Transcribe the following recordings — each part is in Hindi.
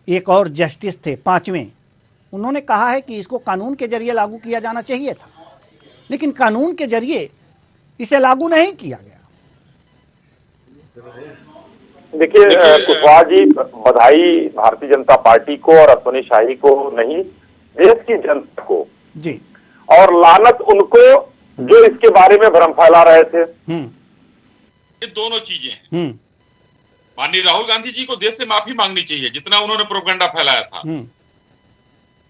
एक और जस्टिस थे 5वें, उन्होंने कहा है कि इसको कानून के जरिए लागू किया जाना चाहिए था, लेकिन कानून के जरिए इसे लागू नहीं किया गया। देखिए कुशवाहा जी, बधाई भारतीय जनता पार्टी को और अश्विनी शाही को नहीं, देश की जनता को जी, और लानत उनको जो इसके बारे में भ्रम फैला रहे थे। ये दोनों चीजें हैं। माननीय राहुल गांधी जी को देश से माफी मांगनी चाहिए जितना उन्होंने प्रोपेगेंडा फैलाया था।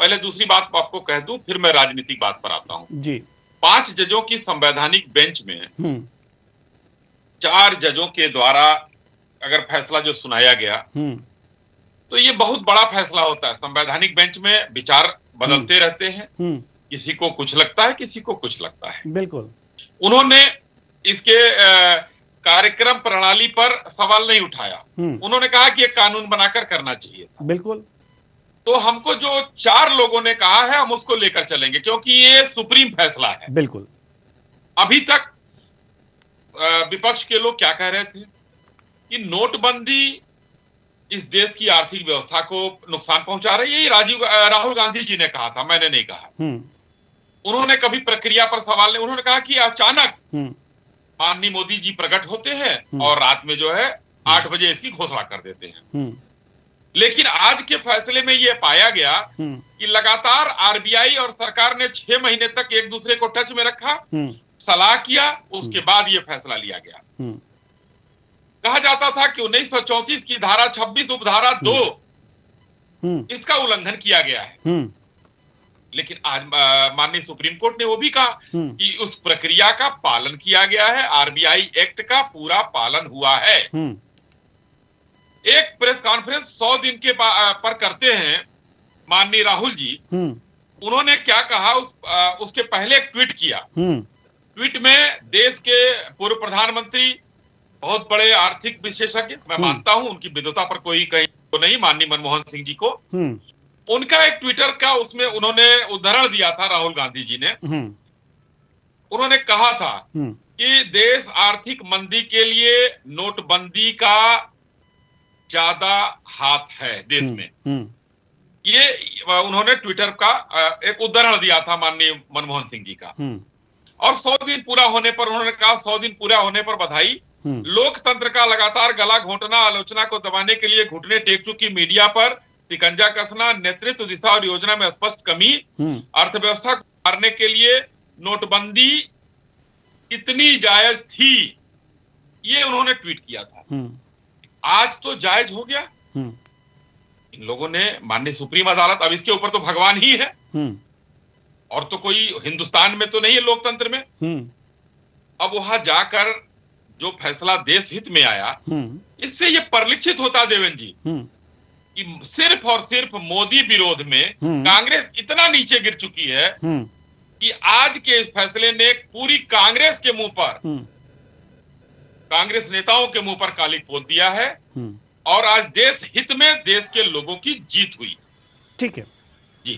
पहले दूसरी बात आपको कह दूं, फिर मैं राजनीतिक बात पर आता हूं जी। 5 जजों की संवैधानिक बेंच में 4 जजों के द्वारा अगर फैसला जो सुनाया गया तो ये बहुत बड़ा फैसला होता है। संवैधानिक बेंच में विचार बदलते रहते हैं, किसी को कुछ लगता है, किसी को कुछ लगता है। बिल्कुल। उन्होंने इसके कार्यक्रम प्रणाली पर सवाल नहीं उठाया। उन्होंने कहा कि एक कानून बनाकर करना चाहिए था। बिल्कुल। तो हमको जो 4 लोगों ने कहा है हम उसको लेकर चलेंगे, क्योंकि ये सुप्रीम फैसला है। बिल्कुल। अभी तक विपक्ष के लोग क्या कह रहे थे कि नोटबंदी इस देश की आर्थिक व्यवस्था को नुकसान पहुंचा रही है। ये राहुल गांधी जी ने कहा था, मैंने नहीं कहा। उन्होंने कभी प्रक्रिया पर सवाल नहीं, उन्होंने कहा कि अचानक माननीय मोदी जी प्रकट होते हैं और रात में जो है 8 बजे इसकी घोषणा कर देते हैं। लेकिन आज के फैसले में यह पाया गया कि लगातार आरबीआई और सरकार ने 6 महीने तक एक दूसरे को टच में रखा, सलाह किया, उसके बाद यह फैसला लिया गया। कहा जाता था कि 1934 की धारा 26 उपधारा 2 इसका उल्लंघन किया गया है। लेकिन आज माननीय सुप्रीम कोर्ट ने वो भी कहा कि उस प्रक्रिया का पालन किया गया है, आरबीआई एक्ट का पूरा पालन हुआ है। एक प्रेस कॉन्फ्रेंस 100 दिन के पर करते हैं माननीय राहुल जी। उन्होंने क्या कहा, उसके पहले एक ट्वीट किया। ट्वीट में देश के पूर्व प्रधानमंत्री, बहुत बड़े आर्थिक विशेषज्ञ, मैं मानता हूं उनकी विद्वता पर कोई कहीं तो नहीं, माननीय मनमोहन सिंह जी को, उनका एक ट्विटर का उसमें उन्होंने उदाहरण दिया था राहुल गांधी जी ने। उन्होंने कहा था कि देश आर्थिक मंदी के लिए नोटबंदी का ज्यादा हाथ है देश में। ये उन्होंने ट्विटर का एक उदाहरण दिया था माननीय मनमोहन सिंह जी का। और 100 दिन पूरा होने पर उन्होंने कहा, 100 दिन पूरा होने पर बधाई। लोकतंत्र का लगातार गला घोंटना, आलोचना को दबाने के लिए घुटने टेक चुकी मीडिया पर शिकंजा कसना, नेतृत्व, दिशा और योजना में स्पष्ट कमी, अर्थव्यवस्था को मारने के लिए नोटबंदी कितनी जायज थी, ये उन्होंने ट्वीट किया था। आज तो जायज हो गया। इन लोगों ने, माननीय सुप्रीम अदालत, अब इसके ऊपर तो भगवान ही है और तो कोई हिंदुस्तान में तो नहीं है लोकतंत्र में। अब वहां जाकर जो फैसला देश हित में आया, इससे ये परिलक्षित होता देवेंद्र जी कि सिर्फ और सिर्फ मोदी विरोध में कांग्रेस इतना नीचे गिर चुकी है कि आज के इस फैसले ने पूरी कांग्रेस के मुंह पर, कांग्रेस नेताओं के मुंह पर कालिक पोत दिया है और आज देश हित में देश के लोगों की जीत हुई। ठीक है।